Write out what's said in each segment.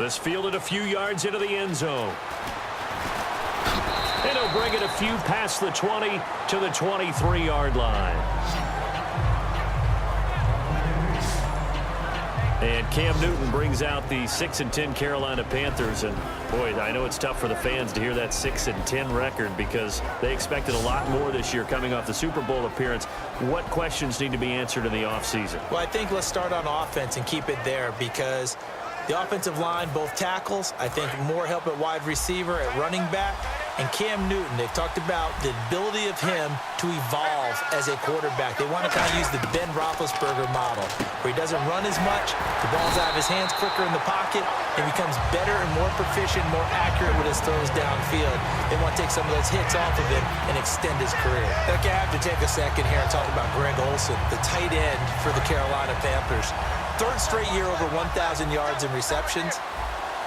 This fielded a few yards into the end zone. And he'll bring it a few past the 20 to the 23-yard line. And Cam Newton brings out the 6-10 Carolina Panthers. And, boy, I know it's tough for the fans to hear that 6-10 record because they expected a lot more this year coming off the Super Bowl appearance. What questions need to be answered in the offseason? Well, I think let's start on offense and keep it there because the offensive line, both tackles, I think more help at wide receiver, at running back. And Cam Newton, they've talked about the ability of him to evolve as a quarterback. They want to kind of use the Ben Roethlisberger model, where he doesn't run as much, the ball's out of his hands quicker in the pocket, and becomes better and more proficient, more accurate with his throws downfield. They want to take some of those hits off of him and extend his career. Okay, I have to take a second here and talk about Greg Olsen, the tight end for the Carolina Panthers. Third straight year over 1,000 yards in receptions.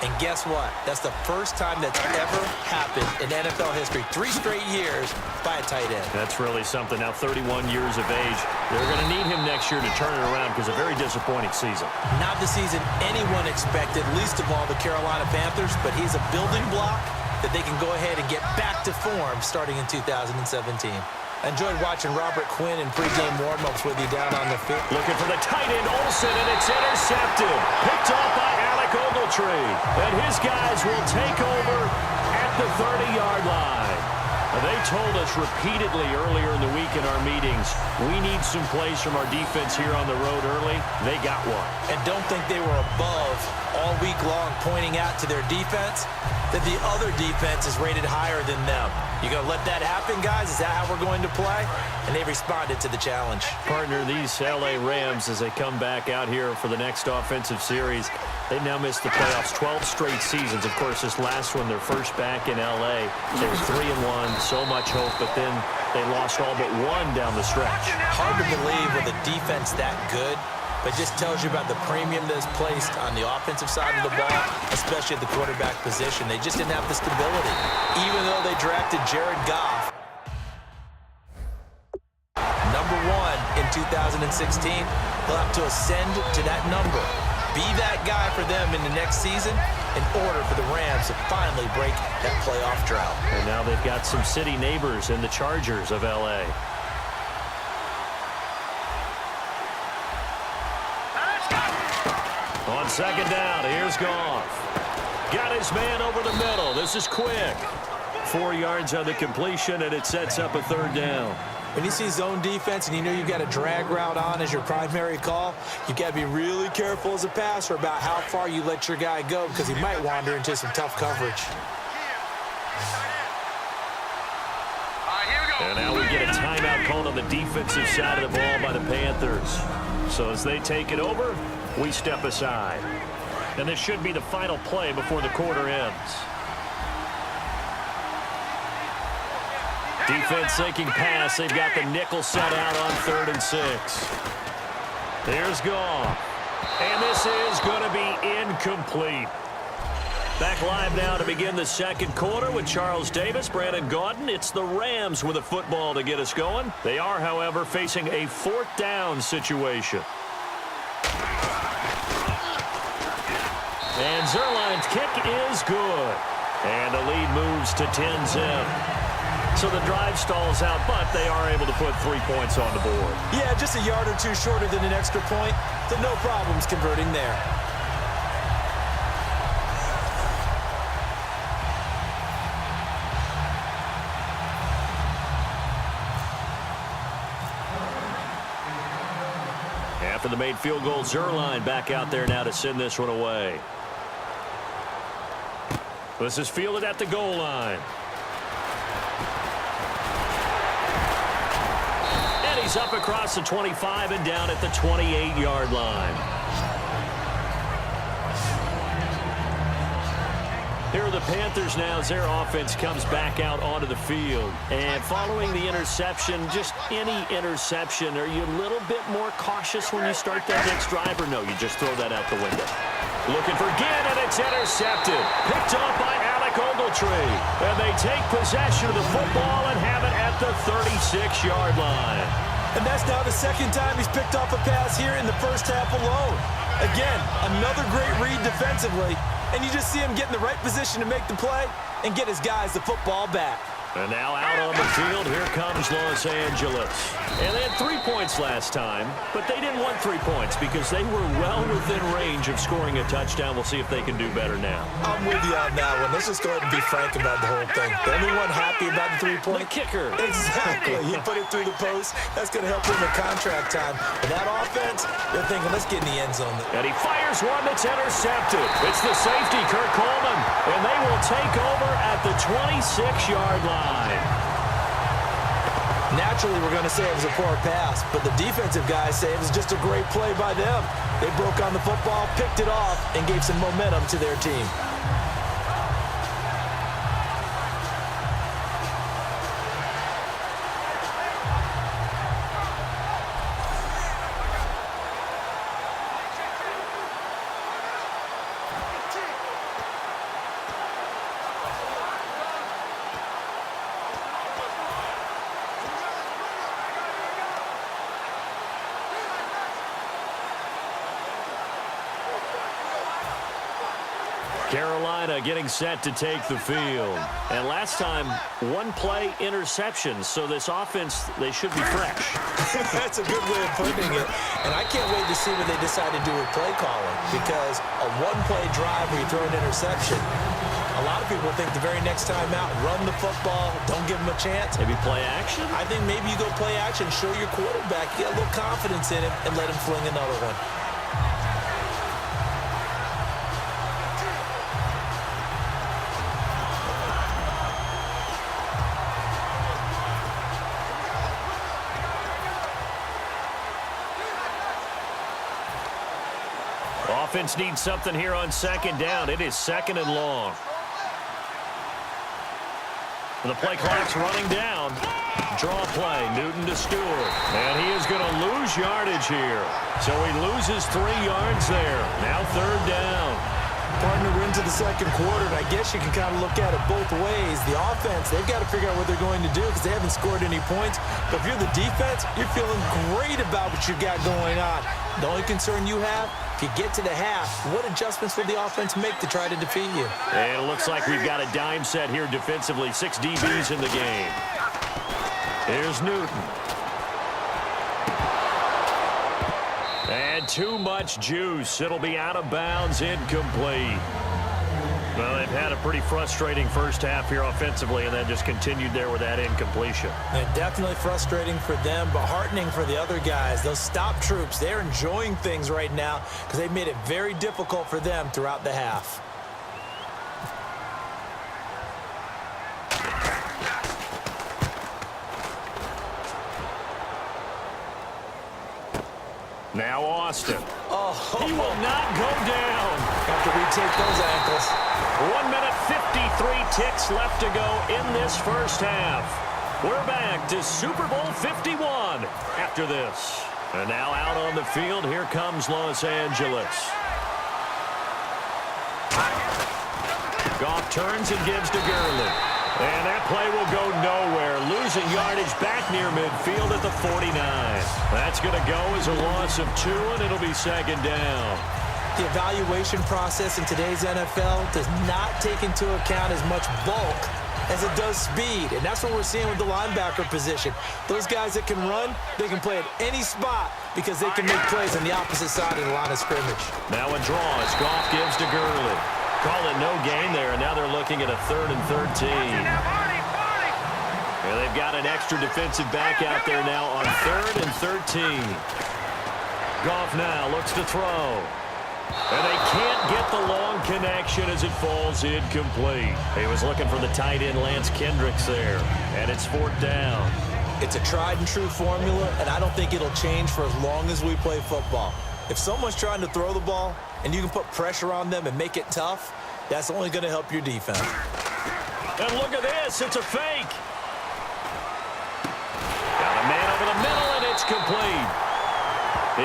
And guess what? That's the first time that's ever happened in NFL history. 3 straight years by a tight end. That's really something. Now 31 years of age. They're going to need him next year to turn it around because a very disappointing season. Not the season anyone expected, least of all the Carolina Panthers, but he's a building block that they can go ahead and get back to form starting in 2017. I enjoyed watching Robert Quinn in pregame warm-ups with you down on the field. Looking for the tight end, Olsen, and it's intercepted. Picked off by Alec Ogletree. And his guys will take over at the 30-yard line. They told us repeatedly earlier in the week in our meetings, we need some plays from our defense here on the road early. They got one. And don't think they were above all week long pointing out to their defense that the other defense is rated higher than them. You going to let that happen, guys? Is that how we're going to play? And they responded to the challenge. Partner, these L.A. Rams, as they come back out here for the next offensive series, they've now missed the playoffs 12 straight seasons. Of course, this last one, their first back in L.A. They were 3-1, so much hope, but then they lost all but one down the stretch. Hard to believe with a defense that good, but just tells you about the premium that's placed on the offensive side of the ball, especially at the quarterback position. They just didn't have the stability, even though they drafted Jared Goff. Number 1 in 2016, they'll have to ascend to that number. Be that guy for them in the next season in order for the Rams to finally break that playoff drought. And now they've got some city neighbors in the Chargers of L.A. On second down, here's Goff. Got his man over the middle. This is quick. 4 yards on the completion, and it sets up a third down. When you see zone defense and you know you've got a drag route on as your primary call, you've got to be really careful as a passer about how far you let your guy go because he might wander into some tough coverage. And now we get a timeout called on the defensive side of the ball by the Panthers. So as they take it over, we step aside. And this should be the final play before the quarter ends. Defense sinking pass. They've got the nickel set out on 3rd and 6. Here's Goff. And this is going to be incomplete. Back live now to begin the second quarter with Charles Davis, Brandon Gaudin. It's the Rams with a football to get us going. They are, however, facing a 4th down situation. And Zerline's kick is good. And the lead moves to 10-zip. So the drive stalls out, but they are able to put 3 points on the board. Yeah, just a yard or two shorter than an extra point. So no problems converting there. After the made field goal, Zerline back out there now to send this one away. This is fielded at the goal line. And he's up across the 25 and down at the 28-yard line. Here are the Panthers now as their offense comes back out onto the field. And following the interception, just any interception, are you a little bit more cautious when you start that next drive, or no, you just throw that out the window? Looking for Ginn, and it's intercepted. Picked off by Alec Ogletree. And they take possession of the football and have it at the 36-yard line. And that's now the second time he's picked off a pass here in the first half alone. Again, another great read defensively. and you just see him get in the right position to make the play and get his guys the football back. And now out on the field, here comes Los Angeles. And they had 3 points last time, but they didn't want 3 points because they were well within range of scoring a touchdown. We'll see if they can do better now. I'm with you on that one. Let's just go ahead and be frank about the whole thing. The only one happy about the 3-point? The kicker. Exactly. He put it through the post. That's going to help him in contract time. And that offense, they're thinking, let's get in the end zone. And he fires one that's intercepted. It's the safety, Kurt Coleman. And they will take over at the 26-yard line. Naturally, we're going to say it was a poor pass, but the defensive guys say it was just a great play by them. They broke on the football, picked it off, and gave some momentum to their team. Carolina getting set to take the field. And last time, one play interceptions. So this offense, they should be fresh. That's a good way of putting it. And I can't wait to see what they decide to do with play calling, because a one-play drive where you throw an interception, a lot of people think the very next time out, run the football, don't give them a chance. Maybe play action? I think maybe you go play action, show your quarterback, get a little confidence in him, and let him fling another one. Offense needs something here on second down. It is 2nd and long. The play clock's running down. Draw play, Newton to Stewart. And he is going to lose yardage here. So he loses 3 yards there. Now 3rd down. Partner, we're into the second quarter, and I guess you can kind of look at it both ways. The offense, they've got to figure out what they're going to do because they haven't scored any points. But if you're the defense, you're feeling great about what you've got going on. The only concern you have, if you get to the half, what adjustments will the offense make to try to defeat you? And it looks like we've got a dime set here defensively. 6 DBs in the game. Here's Newton. And too much juice. It'll be out of bounds, incomplete. Well, they've had a pretty frustrating first half here offensively, and then just continued there with that incompletion. And definitely frustrating for them, but heartening for the other guys. Those stop troops, they're enjoying things right now because they've made it very difficult for them throughout the half. Now Austin. Oh, he will not go down. Have to retake those ankles. 1 minute 53 ticks left to go in this first half. We're back to Super Bowl 51 after this. And now out on the field, here comes Los Angeles. Goff turns and gives to Gurley. And that play will go nowhere. Losing yardage back near midfield at the 49. That's going to go as a loss of 2, and it'll be 2nd down. The evaluation process in today's NFL does not take into account as much bulk as it does speed. And that's what we're seeing with the linebacker position. Those guys that can run, they can play at any spot because they can make plays on the opposite side of the line of scrimmage. Now a draw as Goff gives to Gurley. Call it no gain there, and now they're looking at a 3rd and 13. And they've got an extra defensive back out there now on 3rd and 13. Goff now looks to throw. And they can't get the long connection as it falls incomplete. He was looking for the tight end Lance Kendricks there, and it's 4th down. It's a tried and true formula, and I don't think it'll change for as long as we play football. If someone's trying to throw the ball and you can put pressure on them and make it tough, that's only going to help your defense. And look at this. It's a fake. Got a man over the middle, and it's complete.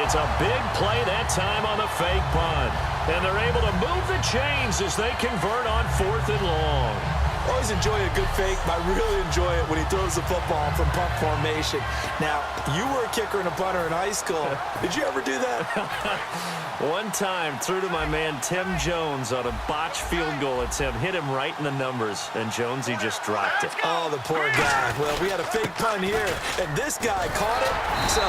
It's a big play that time on the fake punt. And they're able to move the chains as they convert on 4th and long. Always enjoy a good fake, but I really enjoy it when he throws the football from punt formation. Now, you were a kicker and a punter in high school. Did you ever do that? One time, threw to my man Tim Jones on a botched field goal attempt. Hit him right in the numbers, and Jonesy just dropped it. Oh, the poor guy. Well, we had a fake punt here, and this guy caught it, so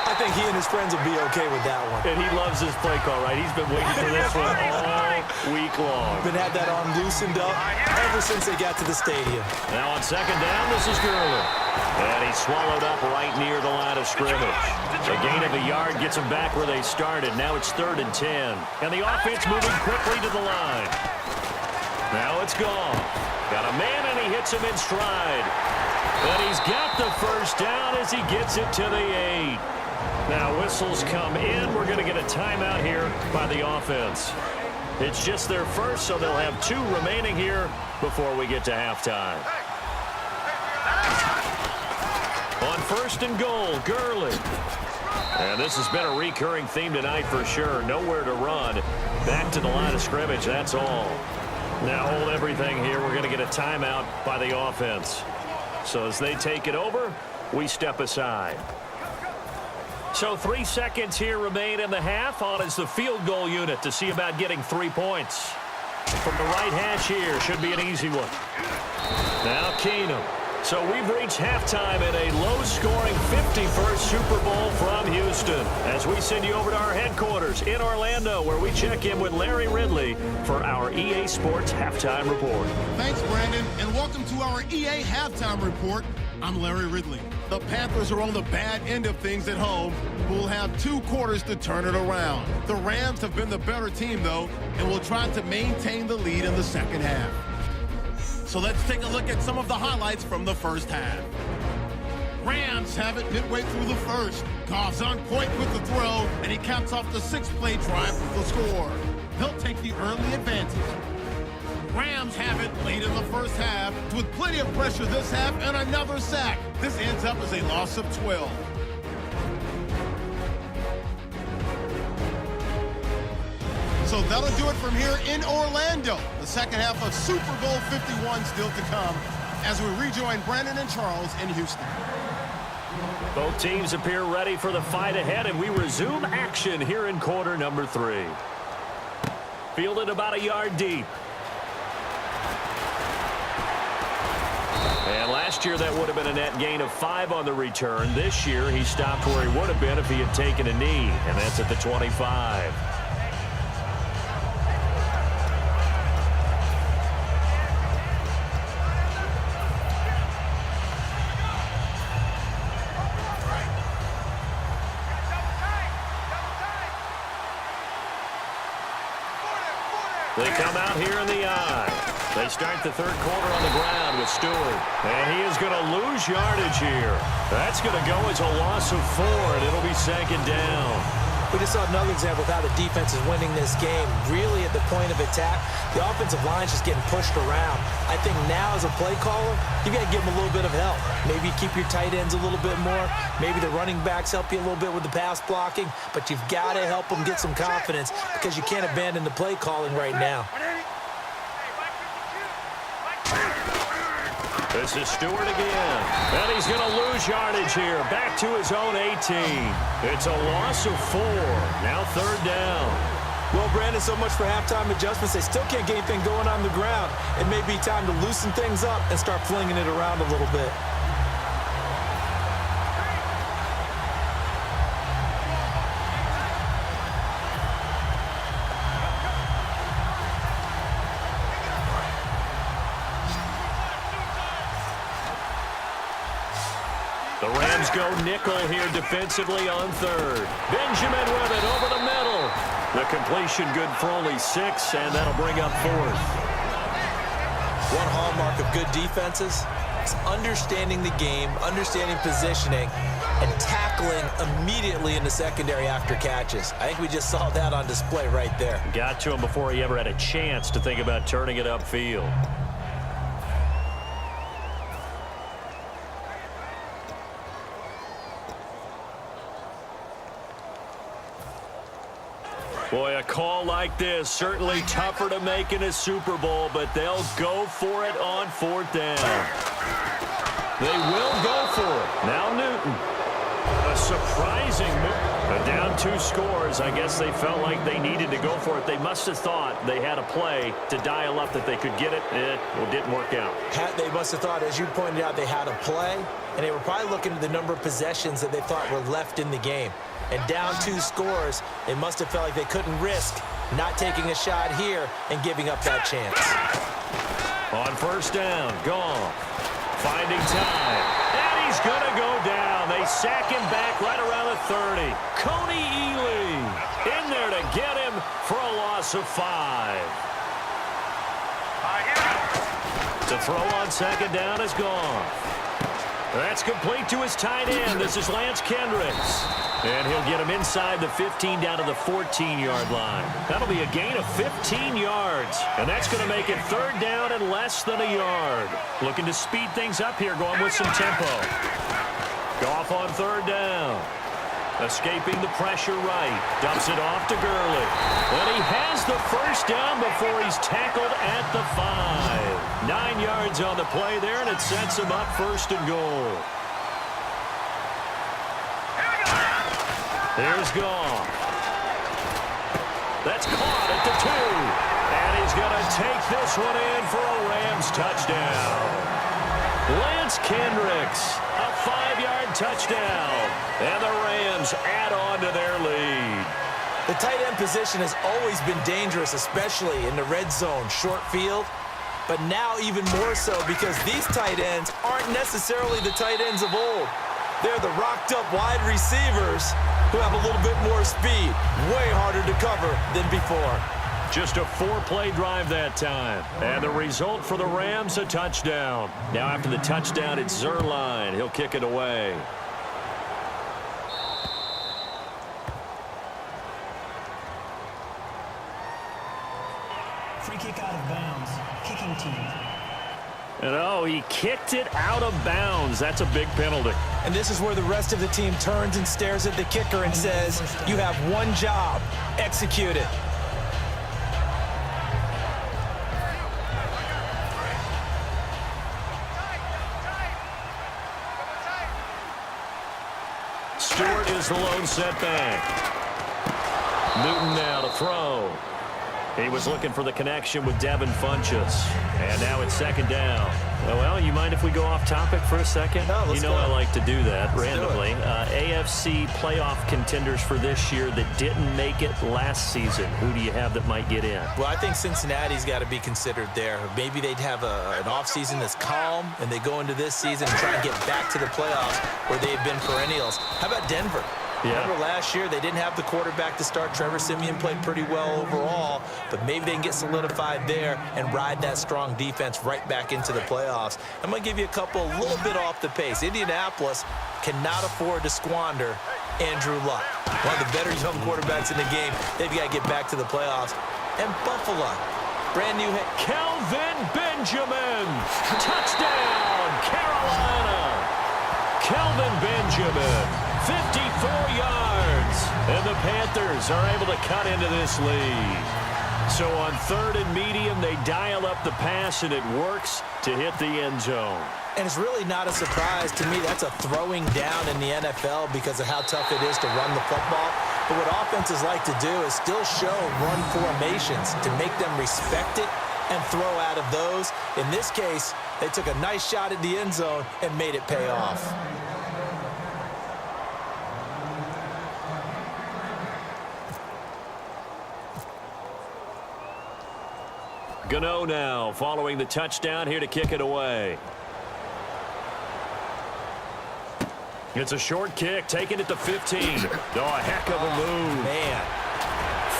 I think he and his friends will be okay with that one. And he loves his play call, right? He's been waiting for this one all week long. Been had that arm loosened up ever since they got to the stadium. Now on second down, this is Gurley. And he's swallowed up right near the line of scrimmage. A gain of a yard gets him back where they started. Now it's 3rd and 10. And the offense moving quickly to the line. Now it's gone. Got a man, and he hits him in stride. And he's got the first down as he gets it to the 8. Now whistles come in. We're going to get a timeout here by the offense. It's just their first, so they'll have 2 remaining here before we get to halftime. On 1st and goal, Gurley. And this has been a recurring theme tonight for sure. Nowhere to run. Back to the line of scrimmage, that's all. Now hold everything here. We're going to get a timeout by the offense. So as they take it over, we step aside. So 3 seconds here remain in the half. On is the field goal unit to see about getting 3 points. From the right hash here, should be an easy one. Now Keenum. So we've reached halftime in a low-scoring 51st Super Bowl from Houston. As we send you over to our headquarters in Orlando, where we check in with Larry Ridley for our EA Sports Halftime Report. Thanks, Brandon, and welcome to our EA Halftime Report. I'm Larry Ridley. The Panthers are on the bad end of things at home. We'll have 2 quarters to turn it around. The Rams have been the better team, though, and will try to maintain the lead in the second half. So let's take a look at some of the highlights from the first half. Rams have it midway through the first. Goff's on point with the throw, and he caps off the 6-play drive with the score. They'll take the early advantage. Rams have it late in the first half with plenty of pressure this half and another sack. This ends up as a loss of 12. So that'll do it from here in Orlando. The second half of Super Bowl 51 still to come as we rejoin Brandon and Charles in Houston. Both teams appear ready for the fight ahead, and we resume action here in quarter number 3. Fielded about a yard deep. And last year that would have been a net gain of 5 on the return. This year he stopped where he would have been if he had taken a knee, and that's at the 25. They come out here in the eye. They start the third quarter on the ground with Stewart. And he is going to lose yardage here. That's going to go as a loss of 4, and it'll be second down. We just saw another example of how the defense is winning this game. Really at the point of attack, the offensive line is just getting pushed around. I think now as a play caller, you got to give them a little bit of help. Maybe keep your tight ends a little bit more. Maybe the running backs help you a little bit with the pass blocking. But you've got to help them get some confidence because you can't abandon the play calling right now. This is Stewart again. And he's going to lose yardage here. Back to his own 18. It's a loss of 4. Now third down. Well, Brandon, so much for halftime adjustments. They still can't get anything going on the ground. It may be time to loosen things up and start flinging it around a little bit. The Rams go nickel here defensively on third. Benjamin with it over the middle. The completion good for only 6, and that'll bring up 4th. One hallmark of good defenses is understanding the game, understanding positioning, and tackling immediately in the secondary after catches. I think we just saw that on display right there. Got to him before he ever had a chance to think about turning it upfield. Boy, a call like like this. Certainly tougher to make in a Super Bowl, but they'll go for it on 4th down. They will go for it. Now Newton. A surprising move. Down 2 scores. I guess they felt like they needed to go for it. They must have thought they had a play to dial up that they could get it. It didn't work out. They must have thought, as you pointed out, they had a play, and they were probably looking at the number of possessions that they thought were left in the game. And down 2 scores, they must have felt like they couldn't risk not taking a shot here and giving up that chance. On 1st down, Goff finding time. And he's going to go down. They sack him back right around the 30. Coney Ely in there to get him for a loss of 5. To throw on 2nd down is Goff. That's complete to his tight end. This is Lance Kendricks. And he'll get him inside the 15 down to the 14-yard line. That'll be a gain of 15 yards. And that's going to make it 3rd down and less than a yard. Looking to speed things up here, going with some tempo. Goff on 3rd down. Escaping the pressure right. Dumps it off to Gurley. And he has the 1st down before he's tackled at the 5. 9 yards on the play there, and it sets him up 1st and goal. Here's Goff. That's caught at the 2. And he's going to take this one in for a Rams touchdown. Lance Kendricks, a 5-yard touchdown. And the Rams add on to their lead. The tight end position has always been dangerous, especially in the red zone, short field. But now even more so because these tight ends aren't necessarily the tight ends of old. They're the rocked-up wide receivers who have a little bit more speed. Way harder to cover than before. Just a 4-play drive that time. And the result for the Rams, a touchdown. Now after the touchdown, it's Zuerlein. He'll kick it away. Free kick out of bounds. Kicking team. And oh, he kicked it out of bounds. That's a big penalty. And this is where the rest of the team turns and stares at the kicker and says, you have one job. Execute it. Stewart is the lone setback. Newton now to throw. He was looking for the connection with Devin Funchess. And now it's 2nd down. Well, you mind if we go off topic for a second? No, let's go. I like to do that randomly. AFC playoff contenders for this year that didn't make it last season. Who do you have that might get in? Well, I think Cincinnati's got to be considered there. Maybe they'd have an offseason that's calm, and they go into this season and try and get back to the playoffs where they've been perennials. How about Denver? Yeah. Remember last year, they didn't have the quarterback to start. Trevor Siemian played pretty well overall, but maybe they can get solidified there and ride that strong defense right back into the playoffs. I'm going to give you a couple a little bit off the pace. Indianapolis cannot afford to squander Andrew Luck, one of the better young quarterbacks in the game. They've got to get back to the playoffs. And Buffalo, brand new head. Kelvin Benjamin. Touchdown, Carolina. Kelvin Benjamin. 54 yards, and the Panthers are able to cut into this lead. So on 3rd and medium, they dial up the pass, and it works to hit the end zone. And it's really not a surprise to me. That's a throwing down in the NFL because of how tough it is to run the football. But what offenses like to do is still show run formations to make them respect it and throw out of those. In this case, they took a nice shot at the end zone and made it pay off. Gano now following the touchdown here to kick it away. It's a short kick, taking it to 15. Oh, a heck of a move. Man.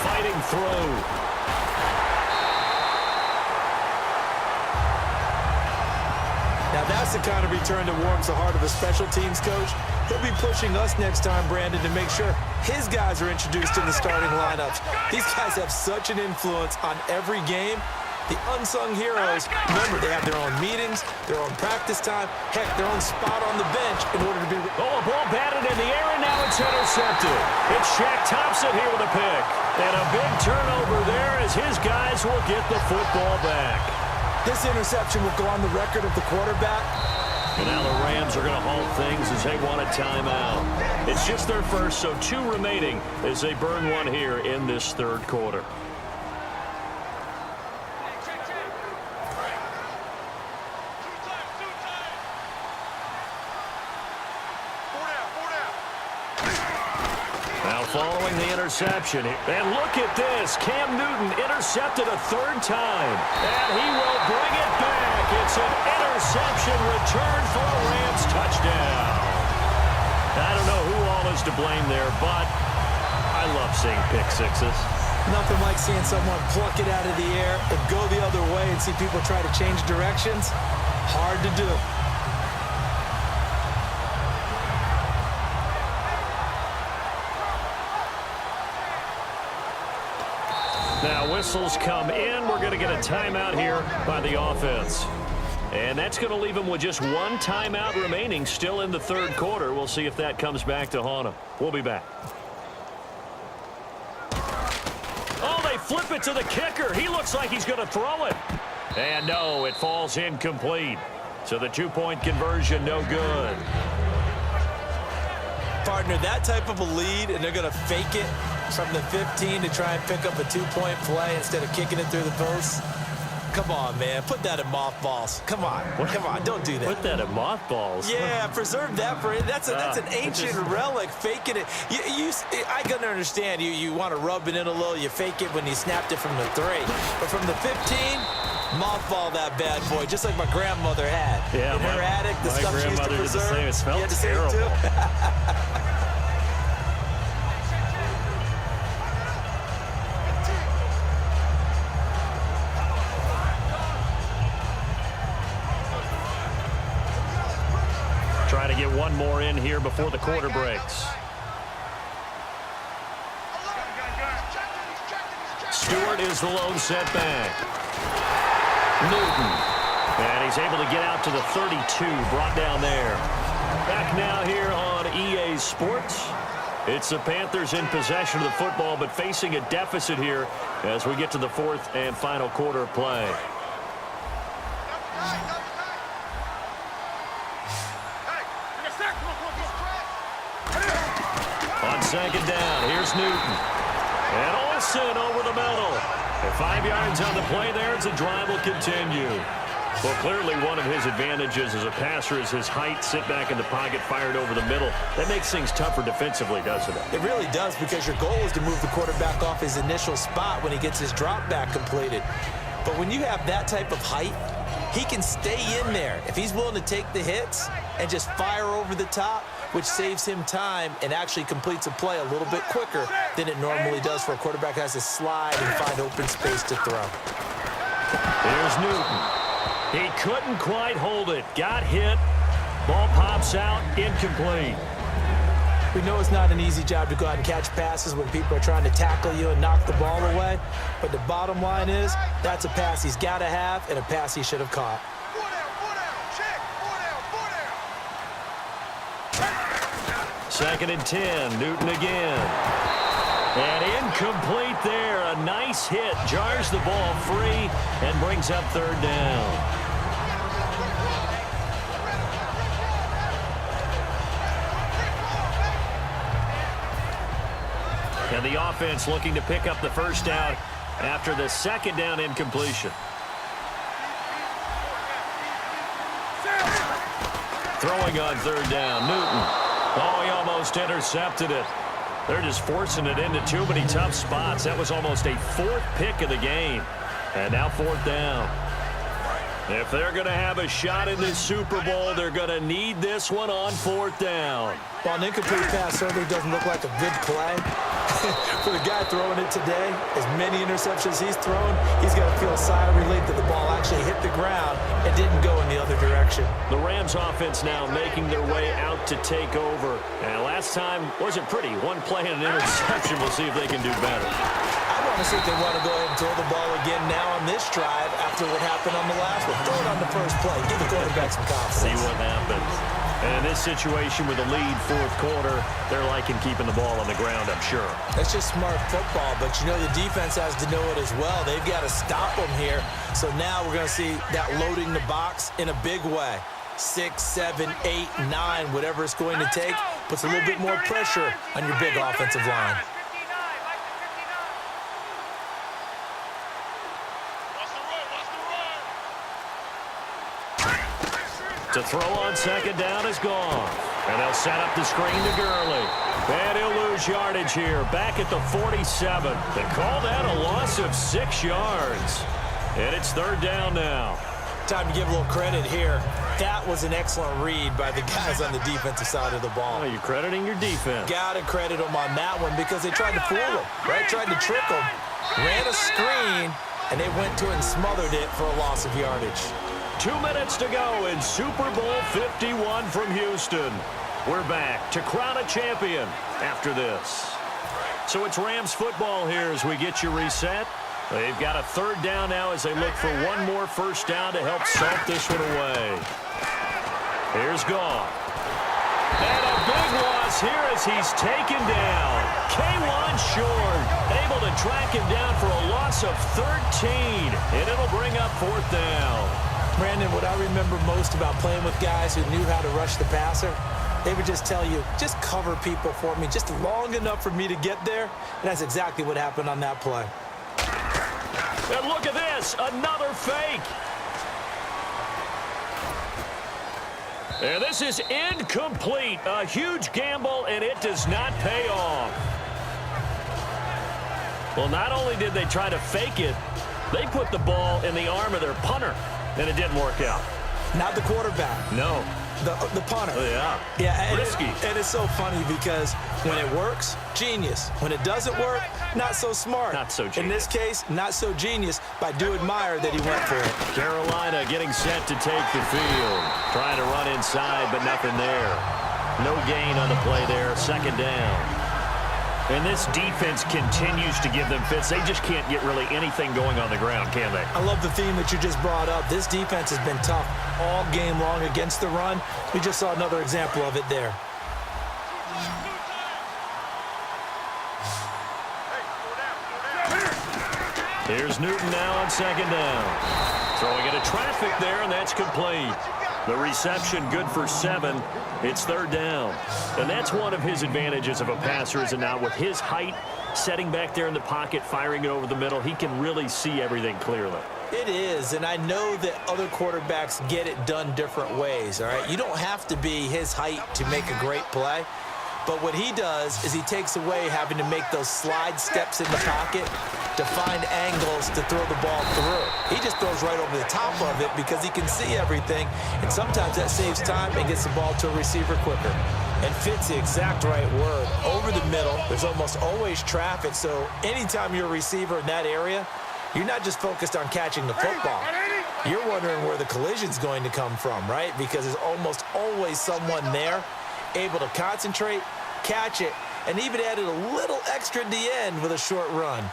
Fighting through. Now that's the kind of return that warms the heart of a special teams coach. He'll be pushing us next time, Brandon, to make sure his guys are introduced in the starting lineups. These guys have such an influence on every game. The unsung heroes, remember, they have their own meetings, their own practice time, heck, their own spot on the bench in order to be... Oh, a ball batted in the air, and now it's intercepted. It's Shaq Thompson here with a pick. And a big turnover there as his guys will get the football back. This interception will go on the record of the quarterback. And now the Rams are going to halt things as they want a timeout. It's just their first, so 2 remaining as they burn one here in this third quarter. Now following the interception. And look at this. Cam Newton intercepted a 3rd time. And he will bring it back. It's an interception return for a Rams touchdown. I don't know who all is to blame there, but I love seeing pick sixes. Nothing like seeing someone pluck it out of the air and go the other way and see people try to change directions. Hard to do. Now whistles come in. We're going to get a timeout here by the offense. And that's going to leave them with just 1 timeout remaining still in the third quarter. We'll see if that comes back to haunt them. We'll be back. Oh, they flip it to the kicker. He looks like he's going to throw it. And no, it falls incomplete. So the 2-point conversion, no good. Partner, that type of a lead, and they're going to fake it from the 15 to try and pick up a 2-point play instead of kicking it through the post. Come on, man. Put that in mothballs. Come on. Come on. Don't do that. Put that in mothballs? Yeah, preserve that for it. That's an ancient relic, faking it. I can understand. You want to rub it in a little. You fake it when you snapped it from the 3. But from the 15, mothball that bad boy, just like my grandmother had. Yeah, in her attic, the stuff she used to preserve. It smelled terrible. Trying to get one more in here before the quarter breaks. Stewart is the lone setback. Newton. And he's able to get out to the 32, brought down there. Back now here on EA Sports. It's the Panthers in possession of the football, but facing a deficit here as we get to the 4th and final quarter of play. On 2nd down, here's Newton. And Olsen over the middle. And 5 yards on the play there as the drive will continue. Well, clearly one of his advantages as a passer is his height, sit back in the pocket, fired over the middle. That makes things tougher defensively, doesn't it? It really does, because your goal is to move the quarterback off his initial spot when he gets his drop back completed. But when you have that type of height, he can stay in there if he's willing to take the hits and just fire over the top, which saves him time and actually completes a play a little bit quicker than it normally does for a quarterback who has to slide and find open space to throw. Here's Newton. He couldn't quite hold it. Got hit. Ball pops out. Incomplete. We know it's not an easy job to go out and catch passes when people are trying to tackle you and knock the ball away. But the bottom line is that's a pass he's got to have and a pass he should have caught. 2nd and 10. Newton again. And incomplete there. A nice hit. Jars the ball free and brings up 3rd down. And the offense looking to pick up the first down after the 2nd down incompletion. Throwing on 3rd down. Newton. Oh, he almost intercepted it. They're just forcing it into too many tough spots. That was almost a 4th pick of the game. And now 4th down. If they're going to have a shot in this Super Bowl, they're going to need this one on 4th down. Well, an incomplete pass certainly doesn't look like a good play. For the guy throwing it today, as many interceptions he's thrown, he's got to feel a sigh of relief that the ball actually hit the ground and didn't go in the other direction. The Rams offense now making their way out to take over. And last time wasn't pretty. One play and an interception. We'll see if they can do better. I don't honestly, they want to go ahead and throw the ball again now on this drive after what happened on the last one. Throw it on the first play. Give the quarterback some confidence. See what happens. And in this situation with a lead fourth quarter, they're liking keeping the ball on the ground, I'm sure. That's just smart football, but you know the defense has to know it as well. They've got to stop them here. So now we're going to see that loading the box in a big way. 6, 7, 8, 9, whatever it's going to take, puts a little bit more pressure on your big offensive line. To throw on second down is gone. And they'll set up the screen to Gurley. And he'll lose yardage here, back at the 47. They call that a loss of 6 yards. And it's third down now. Time to give a little credit here. That was an excellent read by the guys on the defensive side of the ball. Oh, you're crediting your defense. Got to credit them on that one because they tried to fool them, right? Tried to trick them. Ran a screen, and they went to it and smothered it for a loss of yardage. 2 minutes to go in Super Bowl 51 from Houston. We're back to crown a champion after this. So it's Rams football here as we get you reset. They've got a third down now as they look for one more first down to help salt this one away. Here's Goff. And a big loss here as he's taken down. K1 short, able to track him down for a loss of 13. And it'll bring up fourth down. Brandon, what I remember most about playing with guys who knew how to rush the passer, they would just tell you, just cover people for me, just long enough for me to get there. And that's exactly what happened on that play. And look at this, another fake. And this is incomplete. A huge gamble, and it does not pay off. Well, not only did they try to fake it, they put the ball in the arm of their punter, and it didn't work out. Not the quarterback. No. The punter. Oh, yeah. Yeah, risky. And it's so funny because when it works, genius. When it doesn't work, not so smart. Not so genius. In this case, not so genius, but I do admire that he went for it. Carolina getting set to take the field. Trying to run inside, but nothing there. No gain on the play there. Second down. And this defense continues to give them fits. They just can't get really anything going on the ground, can they? I love the theme that you just brought up. This defense has been tough all game long against the run. We just saw another example of it there. Here's Newton now on second down. Throwing into traffic there, and that's complete. The reception good for 7. It's third down. And that's one of his advantages of a passer, is it not? With his height, setting back there in the pocket, firing it over the middle, he can really see everything clearly. It is, and I know that other quarterbacks get it done different ways, all right? You don't have to be his height to make a great play. But what he does is he takes away having to make those slide steps in the pocket to find angles to throw the ball through. He just throws right over the top of it because he can see everything, and sometimes that saves time and gets the ball to a receiver quicker. And fits the exact right word. Over the middle, there's almost always traffic, so anytime you're a receiver in that area, you're not just focused on catching the football. You're wondering where the collision's going to come from, right? Because there's almost always someone there able to concentrate, catch it, and even added a little extra at the end with a short run.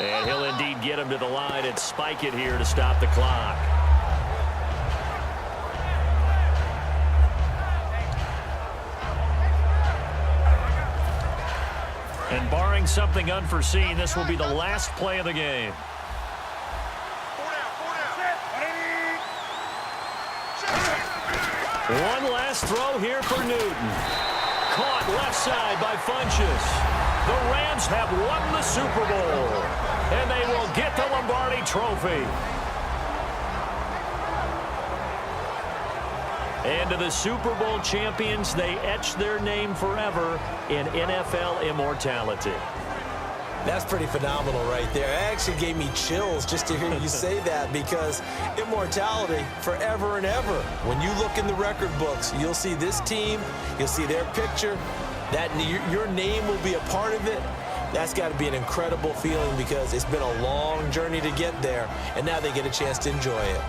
And he'll indeed get him to the line and spike it here to stop the clock. And barring something unforeseen, this will be the last play of the game. One last throw here for Newton. Caught left side by Funchess. The Rams have won the Super Bowl, and they will get the Lombardi Trophy. And to the Super Bowl champions, they etch their name forever in NFL immortality. That's pretty phenomenal right there. It actually gave me chills just to hear you say that, because immortality forever and ever. When you look in the record books, you'll see this team, you'll see their picture, that your name will be a part of it. That's got to be an incredible feeling because it's been a long journey to get there, and now they get a chance to enjoy it.